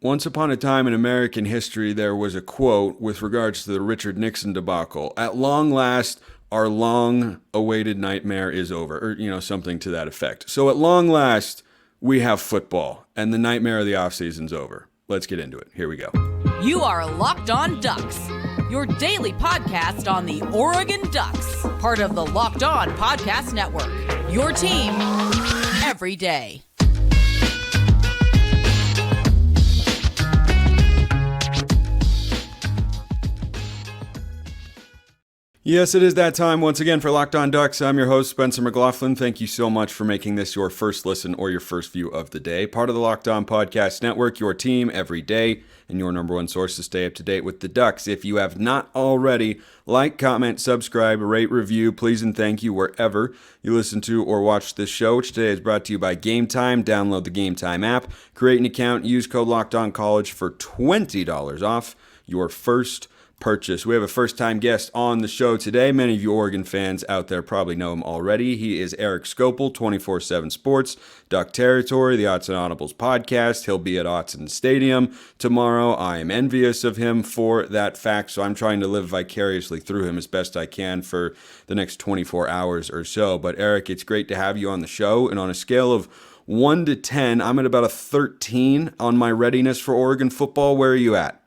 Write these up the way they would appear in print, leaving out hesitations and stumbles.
Once upon a time in American history, there was a quote with regards to the Richard Nixon debacle. At long last, our long-awaited nightmare is over, or, something to that effect. So at long last, we have football, and the nightmare of the offseason's over. Let's get into it. Here we go. You are Locked On Ducks, your daily podcast on the Oregon Ducks, part of the Locked On Podcast Network, your team every day. Yes, it is that time once again for Locked On Ducks. I'm your host, Spencer McLaughlin. Thank you so much for making this your first listen or your first view of the day. Part of the Locked On Podcast Network, your team every day, and your number one source to stay up to date with the Ducks. If you have not already, like, comment, subscribe, rate, review, please and thank you wherever you listen to or watch this show, which today is brought to you by Gametime. Download the Gametime app, create an account, use code LOCKEDONCollege for $20 off your first purchase. We have a first-time guest on the show today. Many of you Oregon fans out there probably know him already. He is Erik Skopil, 24/7 Sports, Duck Territory, the Autzen Audibles podcast. He'll be at Autzen Stadium tomorrow. I am envious of him for that fact, so I'm trying to live vicariously through him as best I can for the next 24 hours or so. But Erik, it's great to have you on the show, and on a scale of 1 to 10, I'm at about a 13 on my readiness for Oregon football. Where are you at?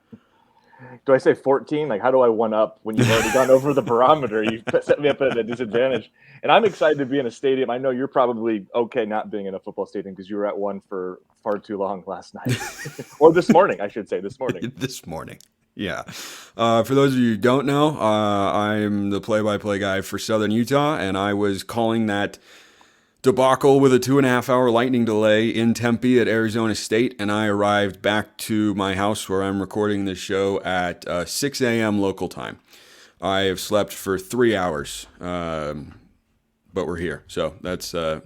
Do I say 14? Like, how do I one up when you've already gone over the barometer? You set me up at a disadvantage. And I'm excited to be in a stadium. I know you're probably okay not being in a football stadium because you were at one for far too long last night. Or this morning, I should say, this morning. This morning. Yeah. For those of you who don't know, I'm the play-by-play guy for Southern Utah, and I was calling that debacle with a 2.5-hour lightning delay in Tempe at Arizona State, and I arrived back to my house where I'm recording this show at 6 a.m. local time. I have slept for 3 hours, but we're here, so that's a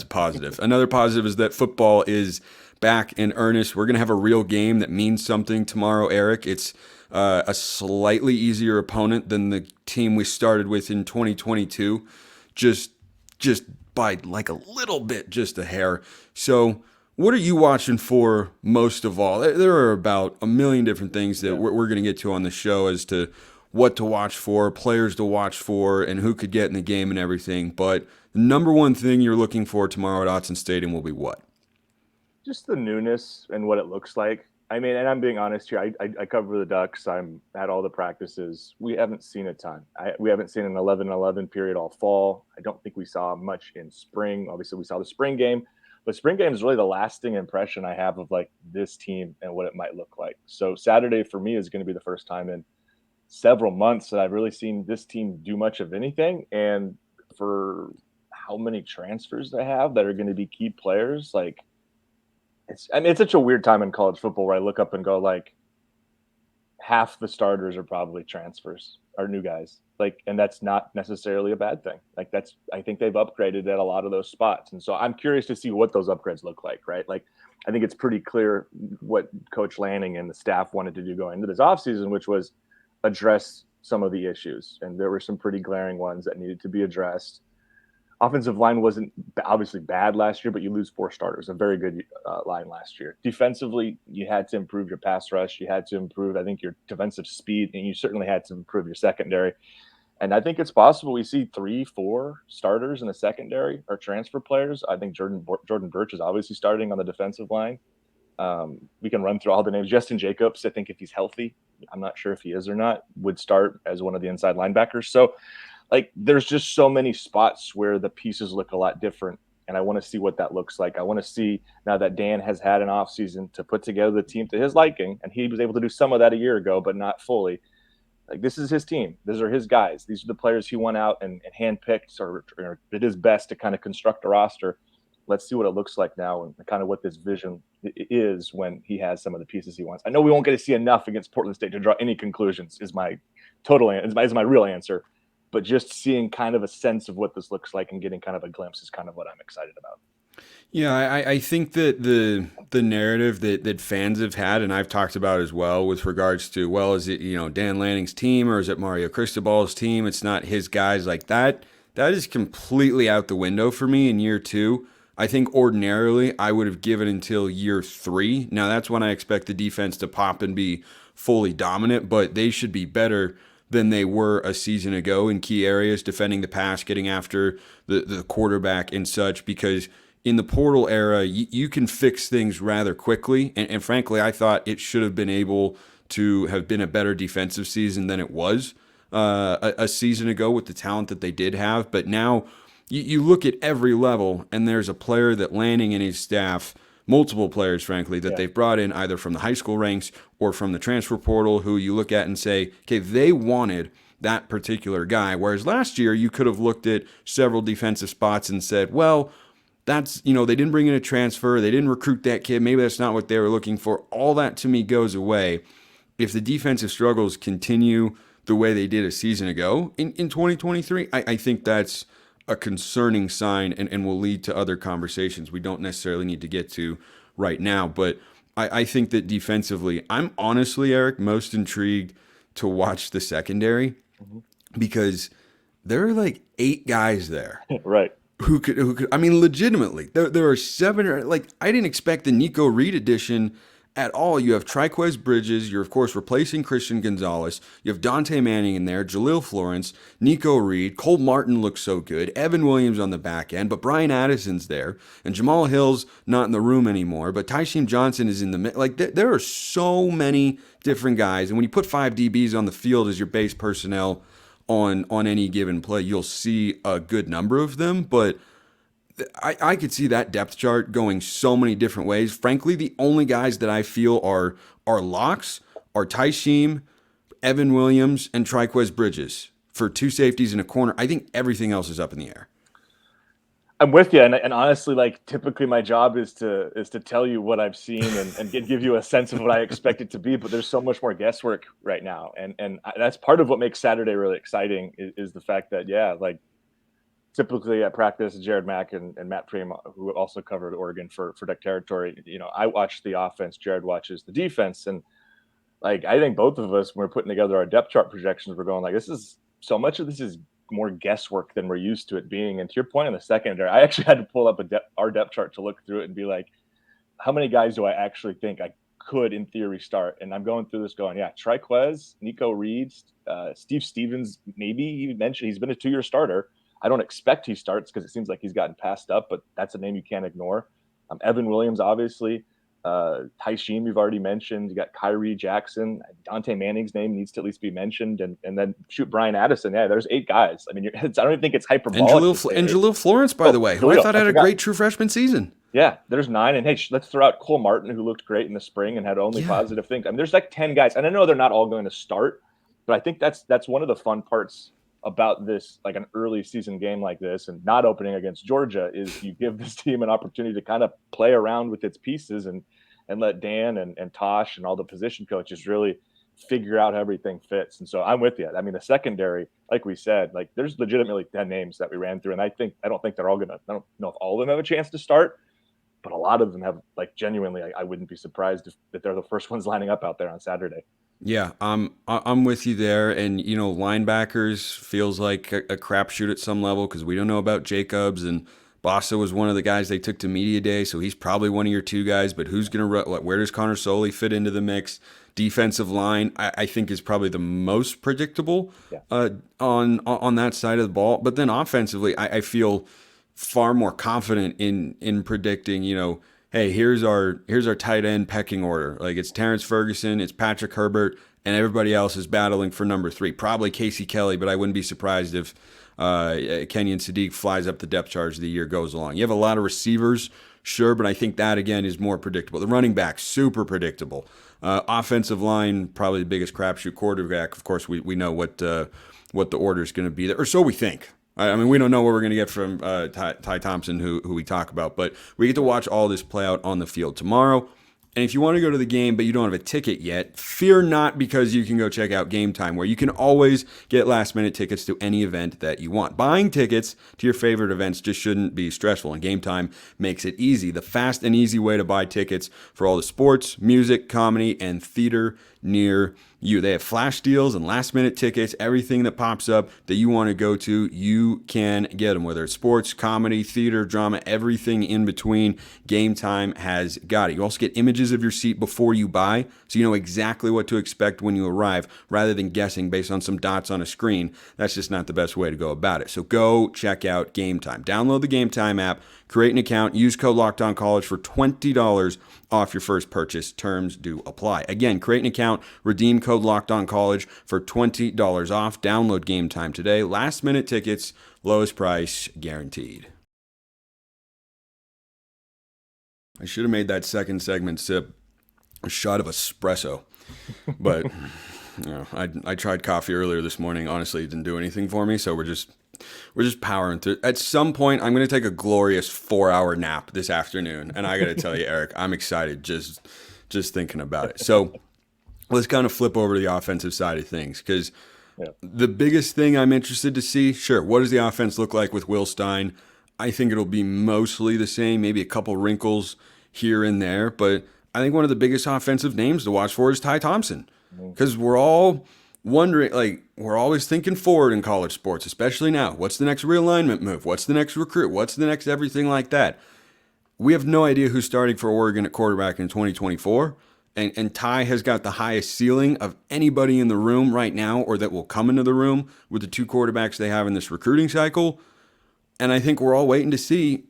positive. Another positive is that football is back in earnest. We're gonna have a real game that means something tomorrow, Erik. It's a slightly easier opponent than the team we started with in 2022. Just by like a little bit, just a hair. So what are you watching for most of all? There are about a million different things that we're going to get to on the show as to what to watch for, players to watch for, and who could get in the game and everything. But the number one thing you're looking for tomorrow at Autzen Stadium will be what? Just the newness and what it looks like. I mean, and I'm being honest here. I cover the Ducks. I'm at all the practices. We haven't seen a ton. We haven't seen an 11-11 period all fall. I don't think we saw much in spring. Obviously, we saw the spring game. But spring game is really the lasting impression I have of, like, this team and what it might look like. So Saturday for me is going to be the first time in several months that I've really seen this team do much of anything. And for how many transfers they have that are going to be key players, like, it's such a weird time in college football where I look up and go, like, half the starters are probably transfers, are new guys. Like, and that's not necessarily a bad thing. Like, I think they've upgraded at a lot of those spots. And so I'm curious to see what those upgrades look like, right? Like, I think it's pretty clear what Coach Lanning and the staff wanted to do going into this offseason, which was address some of the issues. And there were some pretty glaring ones that needed to be addressed. Offensive line wasn't obviously bad last year, but you lose 4 starters, a very good line last year. Defensively, you had to improve your pass rush. You had to improve, I think, your defensive speed, and you certainly had to improve your secondary. And I think it's possible we see 3-4 starters in the secondary or transfer players. I think Jordan Burch is obviously starting on the defensive line. We can run through all the names. Justin Jacobs, I think if he's healthy, I'm not sure if he is or not, would start as one of the inside linebackers. So, like, there's just so many spots where the pieces look a lot different, and I want to see what that looks like. I want to see, now that Dan has had an offseason to put together the team to his liking, and he was able to do some of that a year ago, but not fully. Like, this is his team. These are his guys. These are the players he went out and handpicked or did his best to kind of construct a roster. Let's see what it looks like now and kind of what this vision is when he has some of the pieces he wants. I know we won't get to see enough against Portland State to draw any conclusions is my real answer. But just seeing kind of a sense of what this looks like and getting kind of a glimpse is kind of what I'm excited about. Yeah, I think that the narrative that fans have had, and I've talked about as well, with regards to, well, is it, Dan Lanning's team or is it Mario Cristobal's team? It's not his guys, like that. That is completely out the window for me in year 2. I think ordinarily I would have given until year 3. Now that's when I expect the defense to pop and be fully dominant, but they should be better than they were a season ago in key areas, defending the pass, getting after the quarterback and such, because in the portal era, you can fix things rather quickly. And frankly, I thought it should have been able to have been a better defensive season than it was a season ago with the talent that they did have. But now you look at every level, and there's a player that Lanning and his staff, multiple players, frankly, that they've brought in either from the high school ranks or from the transfer portal, who you look at and say, okay, they wanted that particular guy. Whereas last year, you could have looked at several defensive spots and said, well, that's, they didn't bring in a transfer. They didn't recruit that kid. Maybe that's not what they were looking for. All that to me goes away if the defensive struggles continue the way they did a season ago in 2023. I think that's a concerning sign and will lead to other conversations we don't necessarily need to get to right now. But I think that defensively, I'm honestly, Erik, most intrigued to watch the secondary because there are like 8 guys there. Right. Who could, I mean, legitimately, there are 7 or I didn't expect the Nico Reed edition at all. You have Triquez Bridges. You're, of course, replacing Christian Gonzalez. You have Dante Manning in there, Jaleel Florence, Nico Reed. Cole Martin looks so good. Evan Williams on the back end, but Brian Addison's there. And Jamal Hill's not in the room anymore, but Tysheem Johnson is in the mix. There are so many different guys. And when you put 5 DBs on the field as your base personnel on any given play, you'll see a good number of them. But I could see that depth chart going so many different ways. Frankly, the only guys that I feel are locks are Tysheem, Evan Williams, and Triquez Bridges for 2 safeties and a corner. I think everything else is up in the air. I'm with you, and honestly, typically my job is to tell you what I've seen and give you a sense of what I expect it to be. But there's so much more guesswork right now, and that's part of what makes Saturday really exciting is the fact that typically at practice, Jared Mack and Matt Preem, who also covered Oregon for Duck Territory, I watch the offense, Jared watches the defense. And I think both of us, when we're putting together our depth chart projections, we're going this is so much of this is more guesswork than we're used to it being. And to your point on the secondary, I actually had to pull up our depth chart to look through it and be like, how many guys do I actually think I could in theory start? And I'm going through this going, Triquez, Nico Reed, Steve Stevens, maybe you mentioned he's been a 2-year starter. I don't expect he starts because it seems like he's gotten passed up, but that's a name you can't ignore. Evan Williams, obviously. Tysheem, you've already mentioned. You got Kyrie Jackson. Dante Manning's name needs to at least be mentioned. And then Brian Addison. Yeah, there's 8 guys. I mean, I don't even think it's hyperbolic. And Jaleel Florence, by the way, who I thought had a great true freshman season. Yeah, there's 9. And, hey, let's throw out Cole Martin, who looked great in the spring and had only positive things. I mean, there's 10 guys. And I know they're not all going to start, but I think that's one of the fun parts about this, an early season game like this and not opening against Georgia, is you give this team an opportunity to kind of play around with its pieces and let Dan and Tosh and all the position coaches really figure out how everything fits. And so I'm with you. I mean, the secondary, like we said, there's legitimately 10 names that we ran through. And I don't think they're all I don't know if all of them have a chance to start, but a lot of them have, genuinely, I wouldn't be surprised if they're the first ones lining up out there on Saturday. Yeah, I'm with you there. And, linebackers feels like a crapshoot at some level because we don't know about Jacobs. And Bossa was one of the guys they took to media day, so he's probably one of your 2 guys. But who's going to run? Where does Connor Soley fit into the mix? Defensive line, I think, is probably the most predictable on that side of the ball. But then offensively, I feel far more confident in predicting, hey, here's our tight end pecking order. It's Terrence Ferguson, it's Patrick Herbert, and everybody else is battling for number 3. Probably Casey Kelly, but I wouldn't be surprised if Kenyon Sadiq flies up the depth chart as the year goes along. You have a lot of receivers, sure, but I think that, again, is more predictable. The running back, super offensive line, probably the biggest crapshoot. Quarterback, of course, we know what the order is going to be there, or so we think. I mean, we don't know what we're going to get from Ty Thompson, who we talk about, but we get to watch all this play out on the field tomorrow. And if you want to go to the game but you don't have a ticket yet, fear not, because you can go check out Gametime, where you can always get last-minute tickets to any event that you want. Buying tickets to your favorite events just shouldn't be stressful, and Gametime makes it easy. The fast and easy way to buy tickets for all the sports, music, comedy, and theater near you. They have flash deals and last-minute tickets. Everything that pops up that you want to go to, you can get them. Whether it's sports, comedy, theater, drama, everything in between, Gametime has got it. You also get images of your seat before you buy, so you know exactly what to expect when you arrive, rather than guessing based on some dots on a screen. That's just not the best way to go about it. So go check out Gametime. Download the Gametime app, create an account, use code LOCKEDONCollege for $20 off your first purchase. Terms do apply. Again, create an account, redeem code LOCKEDONCollege for $20 off. Download Gametime today. Last minute tickets, lowest price guaranteed. I should have made that second segment sip a shot of espresso, but I tried coffee earlier this morning. Honestly, it didn't do anything for me, so we're just powering through. At some point, I'm going to take a glorious 4-hour nap this afternoon, and I got to tell you, Eric, I'm excited just thinking about it. So let's kind of flip over to the offensive side of things, because the biggest thing I'm interested to see, sure, what does the offense look like with Will Stein? I think it'll be mostly the same, maybe a couple wrinkles here and there, but I think one of the biggest offensive names to watch for is Ty Thompson, because we're all wondering, like, we're always thinking forward in college sports, especially now. What's the next realignment move? What's the next recruit? What's the next everything like that? We have no idea who's starting for Oregon at quarterback in 2024, and Ty has got the highest ceiling of anybody in the room right now, or that will come into the room with the two quarterbacks they have in this recruiting cycle. And I think we're all waiting to see,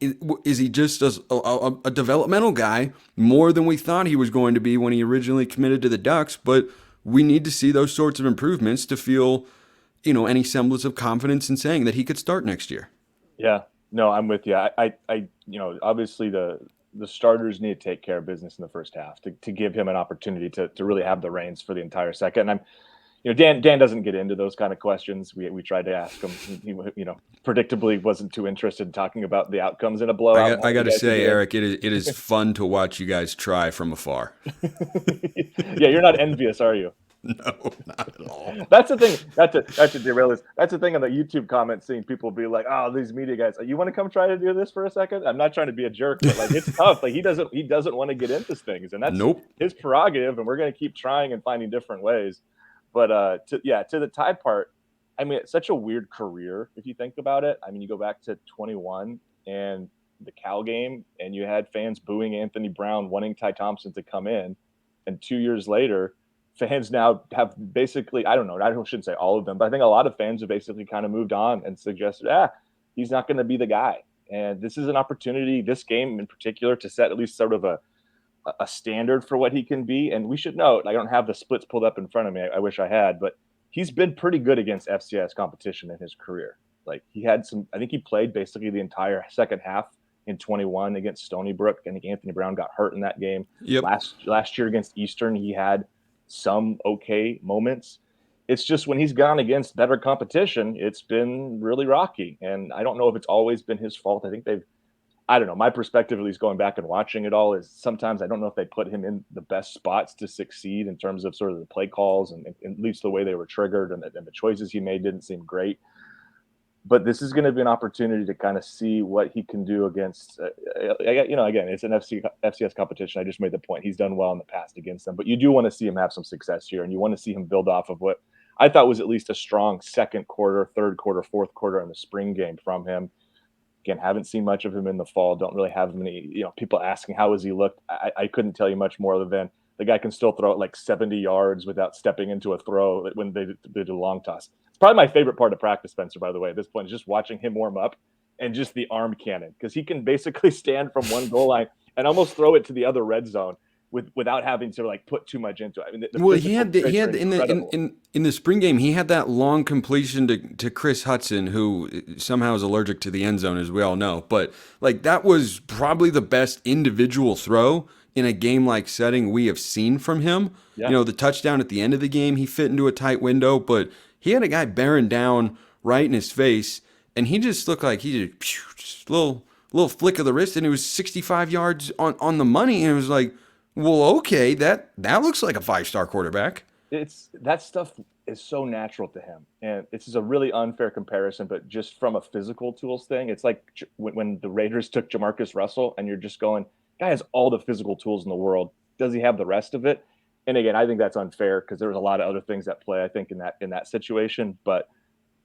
is he just a developmental guy more than we thought he was going to be when he originally committed to the Ducks? But we need to see those sorts of improvements to feel, any semblance of confidence in saying that he could start next year. Yeah, no, I'm with you. I obviously the starters need to take care of business in the first half to give him an opportunity to really have the reins for the entire second. And Dan doesn't get into those kind of questions. We tried to ask him. He predictably wasn't too interested in talking about the outcomes in a blowout. I got to say, Eric, it is fun to watch you guys try from afar. Yeah, you're not envious, are you? No, not at all. That's the thing. That's a derail. That's the thing on the YouTube comments, seeing people be like, "Oh, these media guys, you want to come try to do this for a second?" I'm not trying to be a jerk, but like, it's tough. Like, he doesn't want to get into things, and that's his prerogative. And we're going to keep trying and finding different ways. But to the Ty part, I mean, it's such a weird career if you think about it. I mean, you go back to 21 and the Cal game, and you had fans booing Anthony Brown, wanting Ty Thompson to come in, and 2 years later, fans now have basically, I shouldn't say all of them, but I think a lot of fans have basically kind of moved on and suggested, he's not going to be the guy. And this is an opportunity, this game in particular, to set at least sort of a standard for what he can be. And we should note, I don't have the splits pulled up in front of me. I wish I had, but he's been pretty good against FCS competition in his career. Like, he had I think he played basically the entire second half in 21 against Stony Brook. I think Anthony Brown got hurt in that game. Yep. Last year against Eastern, he had some okay moments. It's just when he's gone against better competition, it's been really rocky. And I don't know if it's always been his fault. I think my perspective, at least going back and watching it all, is sometimes I don't know if they put him in the best spots to succeed in terms of sort of the play calls and at least the way they were triggered, and the choices he made didn't seem great. But this is going to be an opportunity to kind of see what he can do against, again, it's an FCS competition. I just made the point. He's done well in the past against them, but you do want to see him have some success here, and you want to see him build off of what I thought was at least a strong second quarter, third quarter, fourth quarter in the spring game from him. Again, haven't seen much of him in the fall. Don't really have many, people asking how has he looked. I couldn't tell you much more other than the guy can still throw it like 70 yards without stepping into a throw when they do a long toss. It's probably my favorite part of practice, Spencer, by the way, at this point, is just watching him warm up and just the arm cannon, because he can basically stand from one goal line and almost throw it to the other red zone without having to like put too much into it. I mean, he had in the spring game, he had that long completion to Chris Hudson, who somehow is allergic to the end zone, as we all know. But like, that was probably the best individual throw in a game-like setting we have seen from him. Yeah. The touchdown at the end of the game, he fit into a tight window, but he had a guy bearing down right in his face, and he just looked like he just a little flick of the wrist, and it was 65 yards on the money, and it was like, Well, okay, that looks like a 5-star quarterback. It's that stuff is so natural to him, and this is a really unfair comparison, but just from a physical tools thing, it's like when the Raiders took Jamarcus Russell, and you're just going, guy has all the physical tools in the world. Does he have the rest of it? And again, I think that's unfair because there was a lot of other things at play. I think in that situation, but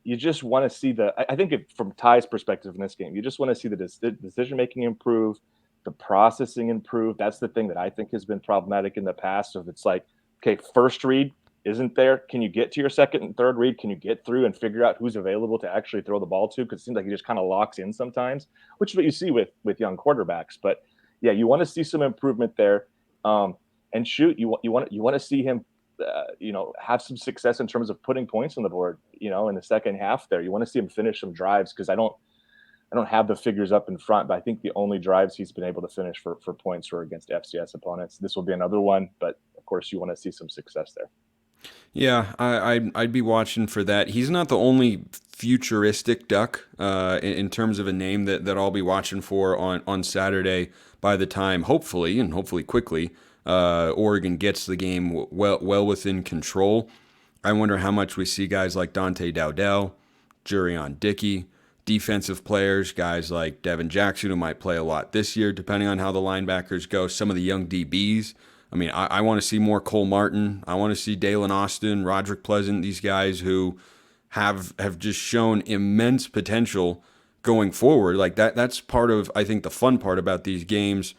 you just want to see I think from Ty's perspective in this game, you just want to see the decision making improve, the processing improve. That's the thing that I think has been problematic in the past. So if it's like, okay, first read isn't there, can you get to your second and third read? Can you get through and figure out who's available to actually throw the ball to? Because it seems like he just kind of locks in sometimes, which is what you see with young quarterbacks. But yeah, you want to see some improvement there. And shoot, you want to see him have some success in terms of putting points on the board, in the second half there. You want to see him finish some drives, because I don't have the figures up in front, but I think the only drives he's been able to finish for points were against FCS opponents. This will be another one, but of course you want to see some success there. Yeah, I'd be watching for that. He's not the only futuristic Duck in terms of a name that I'll be watching for on Saturday. By the time, hopefully quickly, Oregon gets the game well within control. I wonder how much we see guys like Dante Dowdell, Jurion Dickey, defensive players, guys like Devin Jackson, who might play a lot this year, depending on how the linebackers go. Some of the young DBs. I mean, I want to see more Cole Martin. I want to see Dalen Austin, Roderick Pleasant, these guys who have just shown immense potential going forward. Like that's part of, I think, the fun part about these games,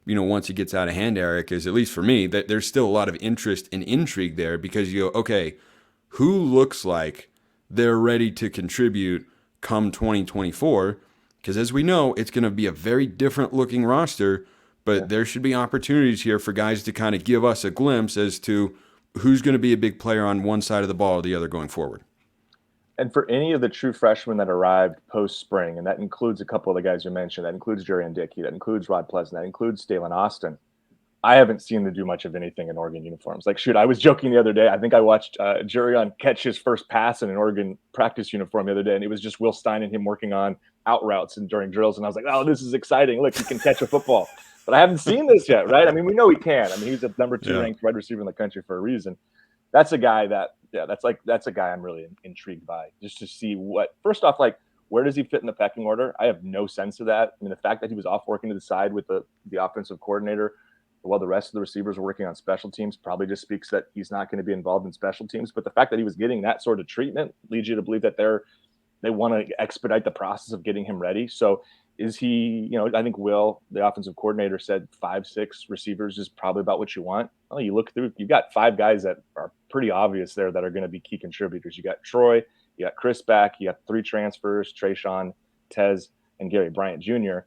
once it gets out of hand, Erik, is, at least for me, that there's still a lot of interest and intrigue there, because you go, okay, who looks like they're ready to contribute come 2024? Because as we know, it's going to be a very different looking roster, but there should be opportunities here for guys to kind of give us a glimpse as to who's going to be a big player on one side of the ball or the other going forward. And for any of the true freshmen that arrived post-spring, and that includes a couple of the guys you mentioned, that includes Jurion Dickey, that includes Rod Pleasant, that includes Dalen Austin, I haven't seen them do much of anything in Oregon uniforms. Like, shoot, I was joking the other day. I think I watched Jurion catch his first pass in an Oregon practice uniform the other day, and it was just Will Stein and him working on out routes and during drills. And I was like, oh, this is exciting. Look, he can catch a football. But I haven't seen this yet, right? I mean, we know he can. I mean, he's a number 2 ranked wide receiver in the country for a reason. That's a guy that's a guy I'm really intrigued by, just to see first off, like, where does he fit in the pecking order? I have no sense of that. I mean, the fact that he was off working to the side with the offensive coordinator while the rest of the receivers were working on special teams probably just speaks that he's not going to be involved in special teams. But the fact that he was getting that sort of treatment leads you to believe that they want to expedite the process of getting him ready. So is he, I think Will, the offensive coordinator, said 5-6 receivers is probably about what you want. Well, you look through, you've got 5 guys that are pretty obvious there that are going to be key contributors. You got Troy, you got Chris back, you got 3 transfers, Trayshawn, Tez, and Gary Bryant Jr.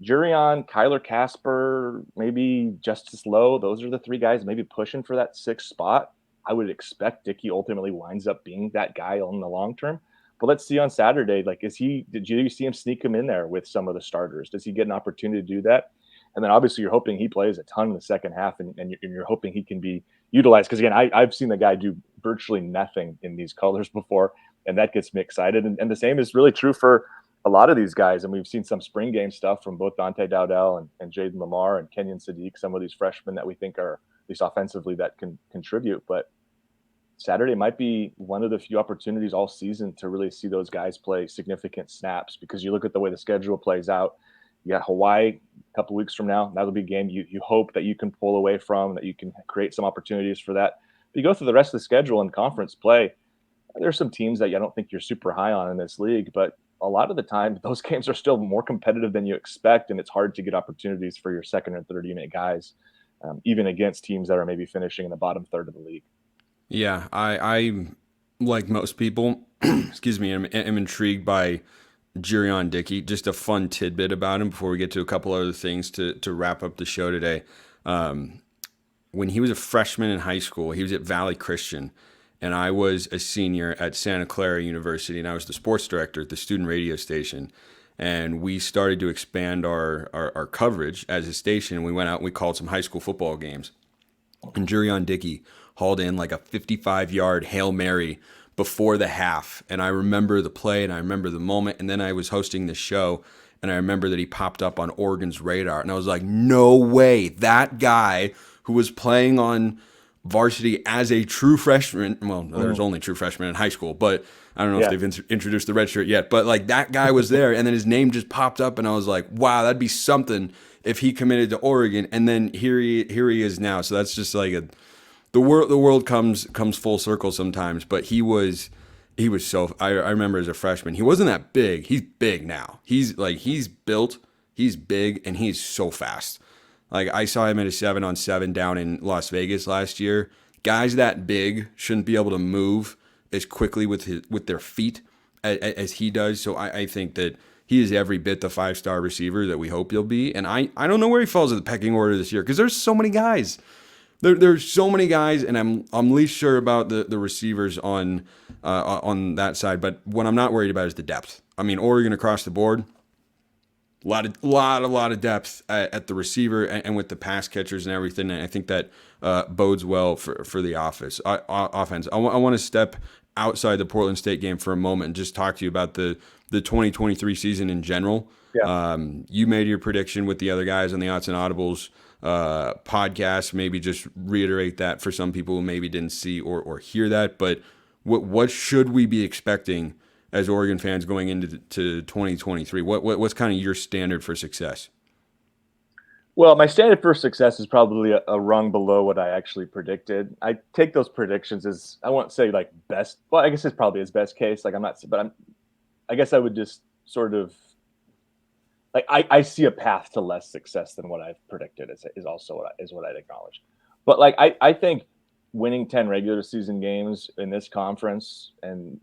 Jurion, Kyler Casper, maybe Justice Lowe. Those are the 3 guys maybe pushing for that 6th spot. I would expect Dickey ultimately winds up being that guy on the long term. But let's see on Saturday, like, did you see him sneak him in there with some of the starters? Does he get an opportunity to do that? And then obviously you're hoping he plays a ton in the second half, and you're hoping he can be utilized. Because again, I've seen the guy do virtually nothing in these colors before, and that gets me excited. And the same is really true for a lot of these guys. And we've seen some spring game stuff from both Dante Dowdell and Jaden Lamar and Kenyon Sadiq, some of these freshmen that we think are, at least offensively, that can contribute. But Saturday might be one of the few opportunities all season to really see those guys play significant snaps, because you look at the way the schedule plays out. You got Hawaii a couple weeks from now. That'll be a game you hope that you can pull away from, that you can create some opportunities for that. But you go through the rest of the schedule and conference play, there's some teams that I don't think you're super high on in this league, but a lot of the time those games are still more competitive than you expect, and it's hard to get opportunities for your second and third unit guys, even against teams that are maybe finishing in the bottom third of the league. Yeah, I like most people, excuse me, am intrigued by Jurion Dickey. Just a fun tidbit about him before we get to a couple other things to wrap up the show today. When he was a freshman in high school, he was at Valley Christian, and I was a senior at Santa Clara University, and I was the sports director at the student radio station. And we started to expand our coverage as a station. We went out and we called some high school football games. And Jurion Dickey hauled in like a 55-yard Hail Mary before the half. And I remember the play and I remember the moment. And then I was hosting the show, and I remember that he popped up on Oregon's radar, and I was like, no way, that guy who was playing on varsity as a true freshman. Well, there's only true freshmen in high school, but I don't know if they've introduced the red shirt yet. But like that guy was there, and then his name just popped up, and I was like, wow, that'd be something if he committed to Oregon. And then here he is now. So that's just like the world comes full circle sometimes. But he was so. I remember as a freshman, he wasn't that big. He's big now. He's built. He's big, and he's so fast. Like, I saw him at a 7-on-7 down in Las Vegas last year. Guys that big shouldn't be able to move as quickly with their feet as he does. So I think that he is every bit the 5-star receiver that we hope he'll be. And I don't know where he falls in the pecking order this year because there's so many guys. There's so many guys, and I'm least sure about the receivers on that side. But what I'm not worried about is the depth. I mean, Oregon across the board. A lot of depth at the receiver and with the pass catchers and everything. And I think that bodes well for the offense. I want to step outside the Portland State game for a moment and just talk to you about the 2023 season in general. Yeah. You made your prediction with the other guys on the Autzen Audibles podcast. Maybe just reiterate that for some people who maybe didn't see or hear that. But what should we be expecting as Oregon fans going into 2023? What's kind of your standard for success? Well, my standard for success is probably a rung below what I actually predicted. I take those predictions as, I won't say like best. Well, I guess it's probably his best case. Like I guess I would just sort of like, I see a path to less success than what I've predicted is also what I'd acknowledge. But like, I think winning 10 regular season games in this conference, and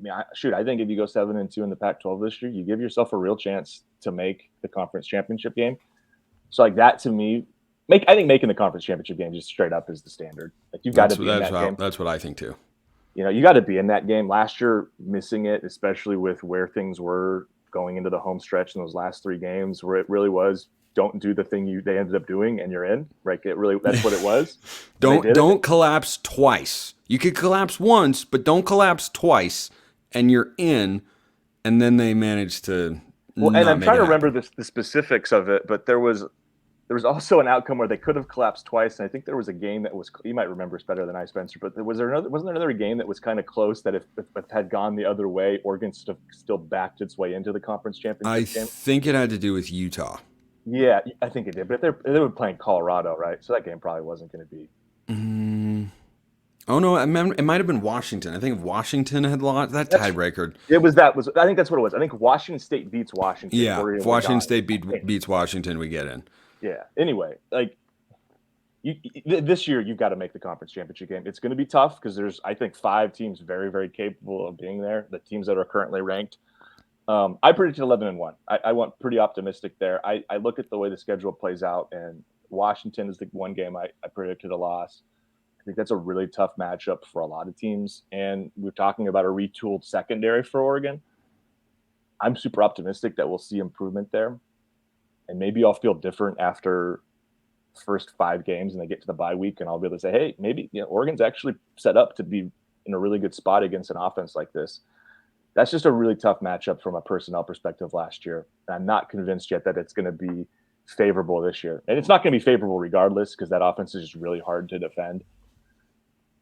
I think if you go 7-2 in the Pac-12 this year, you give yourself a real chance to make the conference championship game. So like that to me, I think making the conference championship game just straight up is the standard. Like you've got to be in that game. That's what I think too. You got to be in that game. Last year, missing it, especially with where things were going into the home stretch in those last 3 games, where it really was don't do the thing they ended up doing and you're in. Right? That's what it was. Don't collapse twice. You could collapse once, but don't collapse twice. And you're in, and then they managed to. Well, and I'm trying to remember the specifics of it, but there was also an outcome where they could have collapsed twice, and I think there was a game that was. You might remember this better than I, Spencer. But wasn't there another game that was kind of close that if it had gone the other way, Oregon still backed its way into the conference championship game? I think it had to do with Utah. Yeah, I think it did. But they were playing Colorado, right? So that game probably wasn't going to be. Oh no! It might have been Washington. I think if Washington had lost that tiebreaker. I think that's what it was. I think Washington State beats Washington. Yeah, if Washington State beats Washington, we get in. Yeah. Anyway, like this year, you've got to make the conference championship game. It's going to be tough because there's, I think, 5 teams very, very capable of being there. The teams that are currently ranked. I predicted 11-1. I went pretty optimistic there. I look at the way the schedule plays out, and Washington is the one game I predicted a loss. I think that's a really tough matchup for a lot of teams. And we're talking about a retooled secondary for Oregon. I'm super optimistic that we'll see improvement there. And maybe I'll feel different after the first 5 games and they get to the bye week, and I'll be able to say, hey, maybe Oregon's actually set up to be in a really good spot against an offense like this. That's just a really tough matchup from a personnel perspective last year. And I'm not convinced yet that it's going to be favorable this year. And it's not going to be favorable regardless because that offense is just really hard to defend.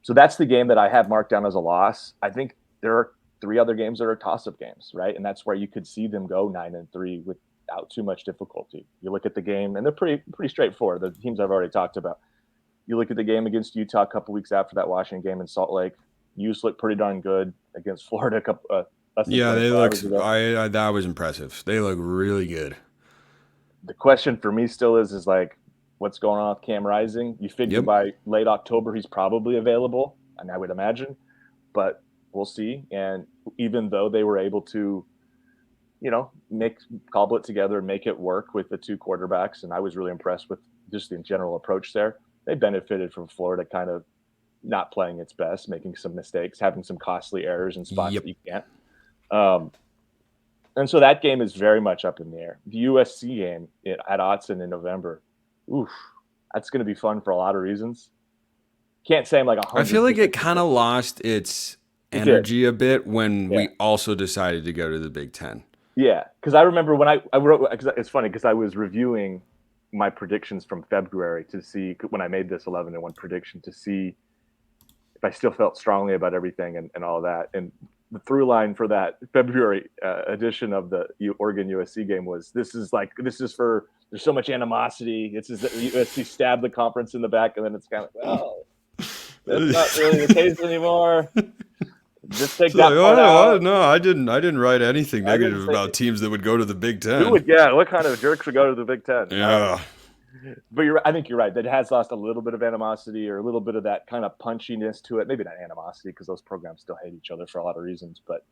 So that's the game that I have marked down as a loss. I think there are 3 other games that are toss-up games, right? And that's where you could see them go 9-3 without too much difficulty. You look at the game, and they're pretty straightforward. The teams I've already talked about. You look at the game against Utah a couple weeks after that Washington game in Salt Lake. Utes looked pretty darn good against Florida. They looked. That was impressive. They look really good. The question for me still is like, what's going on with Cam Rising? You figure by late October he's probably available, and I would imagine, but we'll see. And even though they were able to, cobble it together and make it work with the 2 quarterbacks, and I was really impressed with just the general approach there. They benefited from Florida kind of not playing its best, making some mistakes, having some costly errors in spots that you can't. And so that game is very much up in the air. The USC game at Autzen in November. Oof, that's going to be fun for a lot of reasons. Can't say I'm like 100%. I feel like it kind of lost its energy a bit when we also decided to go to the Big Ten. Yeah, because I remember when I wrote. It's funny because I was reviewing my predictions from February to see when I made this 11-1 prediction to see if I still felt strongly about everything and all that. And the through line for that February edition of the Oregon USC game was this is for there's so much animosity. It's just that USC stabbed the conference in the back, and then it's kind of well, that's not really the case anymore. Just take that part out. No, I didn't write anything negative about teams that would go to the Big Ten. What kind of jerks would go to the Big Ten? Yeah. But I think you're right. That it has lost a little bit of animosity or a little bit of that kind of punchiness to it. Maybe not animosity because those programs still hate each other for a lot of reasons, but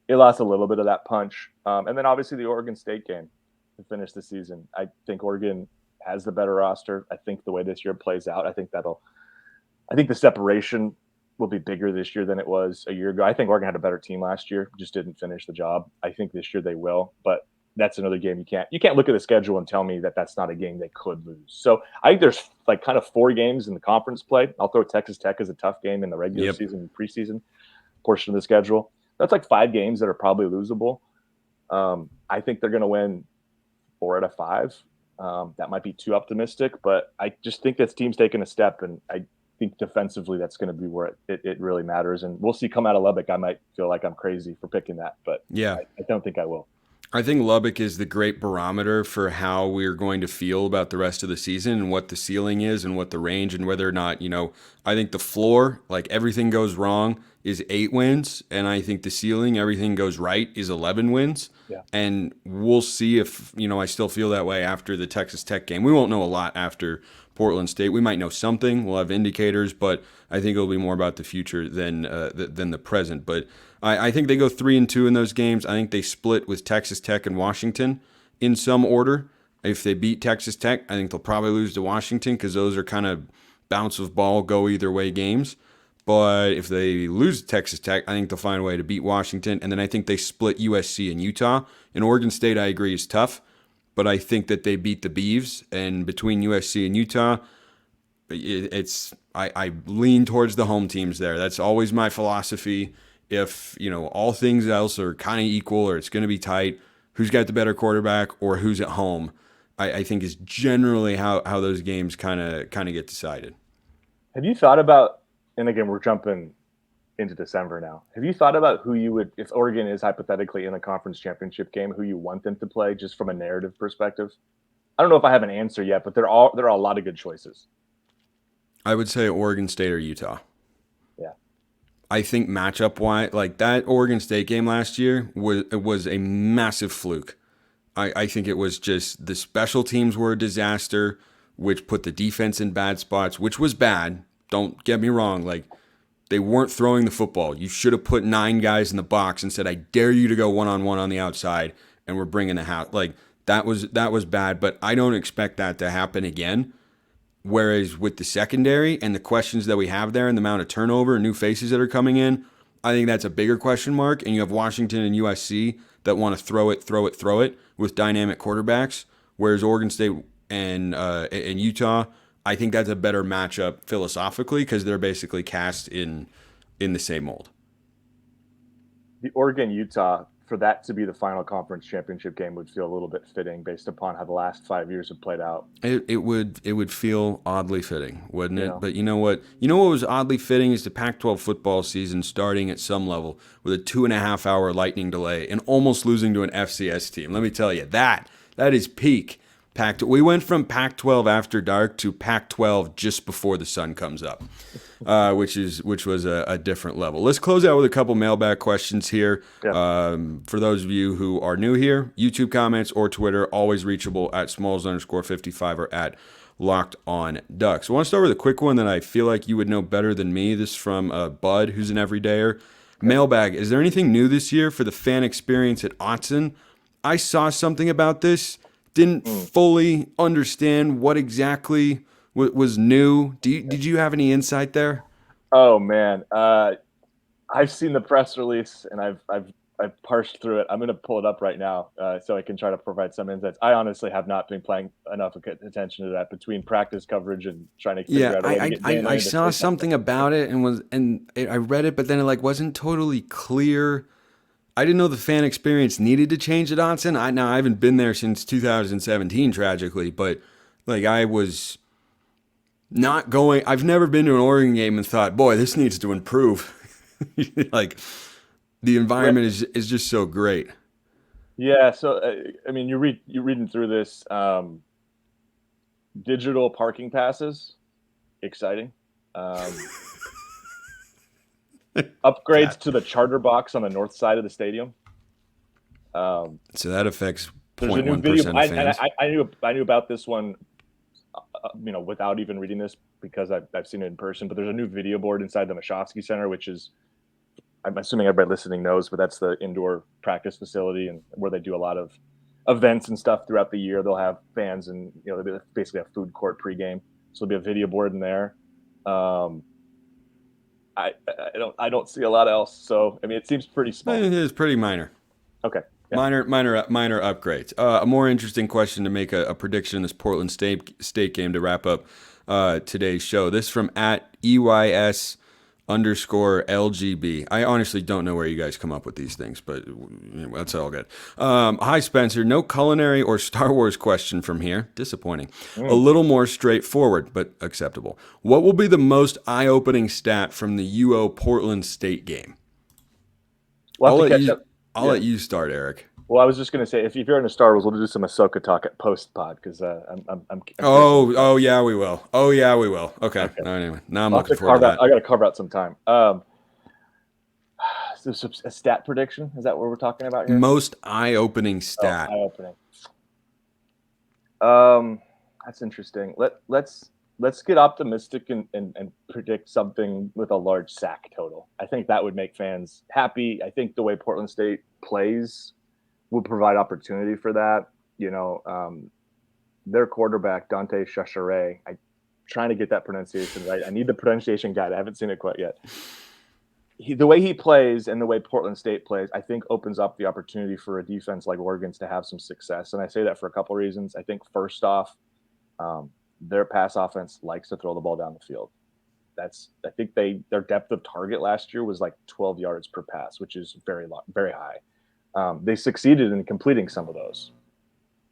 it lost a little bit of that punch. And then obviously the Oregon State game to finish the season. I think Oregon has the better roster. I think the way this year plays out, I think the separation will be bigger this year than it was a year ago. I think Oregon had a better team last year, just didn't finish the job. I think this year they will, but that's another game you can't look at the schedule and tell me that that's not a game they could lose. So I think there's like kind of 4 games in the conference play. I'll throw Texas Tech as a tough game in the regular season and preseason portion of the schedule. That's like 5 games that are probably losable. I think they're going to win 4 out of 5. That might be too optimistic, but I just think this team's taking a step, and I think defensively that's going to be where it really matters. And we'll see come out of Lubbock. I might feel like I'm crazy for picking that, but I don't think I will. I think Lubbock is the great barometer for how we're going to feel about the rest of the season and what the ceiling is and what the range and whether or not, I think the floor, like everything goes wrong, is 8 wins. And I think the ceiling, everything goes right, is 11 wins. Yeah. And we'll see if, I still feel that way after the Texas Tech game. We won't know a lot after Portland State. We might know something. We'll have indicators, but I think it'll be more about the future than the present. But I think they go 3-2 in those games. I think they split with Texas Tech and Washington in some order. If they beat Texas Tech, I think they'll probably lose to Washington because those are kind of bounce of ball, go either way games. But if they lose to Texas Tech, I think they'll find a way to beat Washington. And then I think they split USC and Utah. And Oregon State, I agree, is tough. But I think that they beat the Beavs. And between USC and Utah, I lean towards the home teams there. That's always my philosophy. If, all things else are kind of equal or it's going to be tight, who's got the better quarterback or who's at home, I think is generally how those games kind of get decided. Have you thought about, and again, we're jumping into December now, have you thought about who you would, if Oregon is hypothetically in a conference championship game, who you want them to play just from a narrative perspective? I don't know if I have an answer yet, but there are a lot of good choices. I would say Oregon State or Utah. Yeah. I think matchup-wise, like that Oregon State game last year was a massive fluke. I think it was just the special teams were a disaster, which put the defense in bad spots, which was bad. Don't get me wrong. Like, they weren't throwing the football. You should have put 9 guys in the box and said, I dare you to go one-on-one on the outside, and we're bringing the house. Like, that was bad, but I don't expect that to happen again. Whereas with the secondary and the questions that we have there and the amount of turnover and new faces that are coming in, I think that's a bigger question mark. And you have Washington and USC that want to throw it with dynamic quarterbacks. Whereas Oregon State and Utah, I think that's a better matchup philosophically because they're basically cast in the same mold. The Oregon-Utah, for that to be the final conference championship game would feel a little bit fitting based upon how the last 5 years have played out. It would feel oddly fitting, wouldn't it? Yeah. But you know what? You know what was oddly fitting is the Pac-12 football season starting at some level with a 2.5-hour lightning delay and almost losing to an FCS team. Let me tell you, that is peak Pac-12. We went from Pac-12 after dark to Pac-12 just before the sun comes up, which was a different level. Let's close out with a couple mailbag questions here. Yeah. For those of you who are new here, YouTube comments or Twitter, always reachable at Smalls_55 or at Locked On Ducks. I want to start with a quick one that I feel like you would know better than me. This is from Bud, who's an everydayer. Mailbag, is there anything new this year for the fan experience at Autzen? I saw something about this. Didn't fully understand what exactly was new. Did you have any insight there? Oh man, I've seen the press release and I've parsed through it. I'm going to pull it up right now so I can try to provide some insights. I honestly have not been paying enough attention to that between practice coverage and trying to figure out. I saw something about it and I read it, but then it wasn't totally clear I didn't know the fan experience needed to change at Autzen. I haven't been there since 2017, tragically, but like I was not going. I've never been to an Oregon game and thought, boy, this needs to improve. Like the environment is just so great. Yeah. So I mean, you're reading through this. Digital parking passes, exciting. Upgrades to the charter box on the north side of the stadium. So that affects there's a new 0.1% video. of fans. I knew about this one, without even reading this because I've seen it in person. But there's a new video board inside the Mashofsky Center, which is, I'm assuming everybody listening knows, but that's the indoor practice facility and where they do a lot of events and stuff throughout the year. They'll have fans and they'll basically have food court pregame. So there'll be a video board in there. I don't see a lot else. So I mean, it seems pretty small. It is pretty minor. Okay. Yeah. Minor upgrades. A more interesting question to make a prediction in this Portland State game to wrap up today's show. This from @EYS_LGB. I honestly don't know where you guys come up with these things, but that's all good. Hi, Spencer. No culinary or Star Wars question from here. Disappointing. A little more straightforward, but acceptable. What will be the most eye-opening stat from the UO Portland State game? I'll let you start, Erik. Well, I was just going to say, if you're into Star Wars, we'll do some Ahsoka talk at post-pod because I'm Oh, yeah, we will. Okay. Anyway, now I'm looking forward to that. I got to carve out some time. So a stat prediction? Is that what we're talking about here? Most eye-opening stat. Eye-opening. That's interesting. Let's get optimistic and predict something with a large sack total. I think that would make fans happy. I think the way Portland State plays would provide opportunity for that. Their quarterback, Dante Chachere, I'm trying to get that pronunciation right. I need the pronunciation guide. I haven't seen it quite yet. The way he plays and the way Portland State plays, I think opens up the opportunity for a defense like Oregon's to have some success. And I say that for a couple of reasons. I think first off, their pass offense likes to throw the ball down the field. I think their depth of target last year was like 12 yards per pass, which is very high. They succeeded in completing some of those,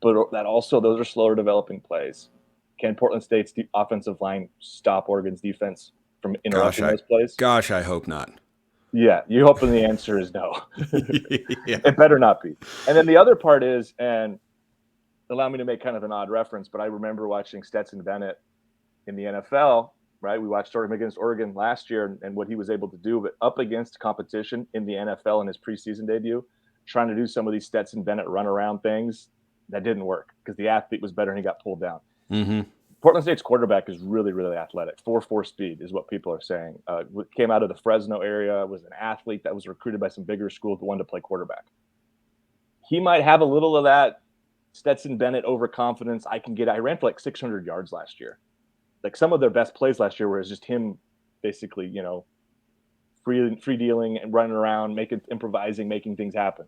but those are slower developing plays. Can Portland State's offensive line stop Oregon's defense from interrupting those plays? Gosh, I hope not. Yeah, you hoping the answer is no. Yeah. It better not be. And then the other part is, and allow me to make kind of an odd reference, but I remember watching Stetson Bennett in the NFL, right? We watched him against Oregon last year and what he was able to do, but up against competition in the NFL in his preseason debut, trying to do some of these Stetson Bennett run around things, that didn't work because the athlete was better and he got pulled down. Mm-hmm. Portland State's quarterback is really, really athletic. 4.4 speed is what people are saying. Came out of the Fresno area, was an athlete that was recruited by some bigger schools that wanted to play quarterback. He might have a little of that Stetson Bennett overconfidence. I ran for like 600 yards last year. Like some of their best plays last year was just him basically, free dealing and running around, improvising, making things happen.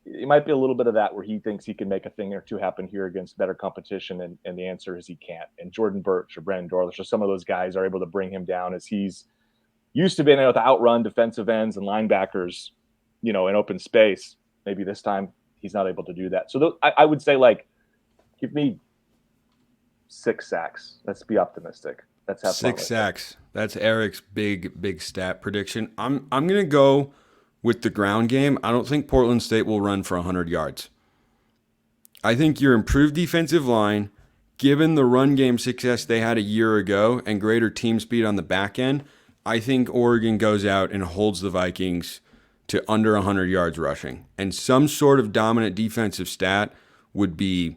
It might be a little bit of that where he thinks he can make a thing or two happen here against better competition, and the answer is he can't. And Jordan Birch or Brandon Dorlish or some of those guys are able to bring him down as he's used to being able to outrun defensive ends and linebackers, in open space. Maybe this time he's not able to do that. So I would say, give me 6 sacks. Let's be optimistic. Let's have 6 sacks. That's Erik's big stat prediction. I'm gonna go with the ground game. I don't think Portland State will run for 100 yards. I think your improved defensive line, given the run game success they had a year ago and greater team speed on the back end, I think Oregon goes out and holds the Vikings to under 100 yards rushing. And some sort of dominant defensive stat would be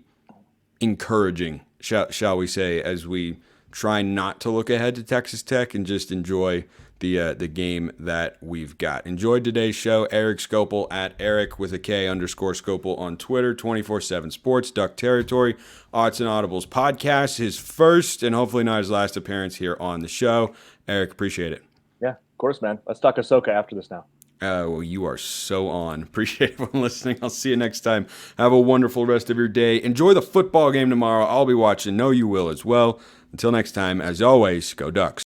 encouraging, shall we say, as we try not to look ahead to Texas Tech and just enjoy the game that we've got. Enjoyed today's show. Erik Skopil at Erik with a K _Skopil on Twitter, 24/7 Sports, Duck Territory, Autzen Audibles podcast, his first and hopefully not his last appearance here on the show. Erik, appreciate it. Yeah, of course, man. Let's talk Ahsoka after this now. Well, you are so on. Appreciate everyone listening. I'll see you next time. Have a wonderful rest of your day. Enjoy the football game tomorrow. I'll be watching. Know you will as well. Until next time, as always, go Ducks.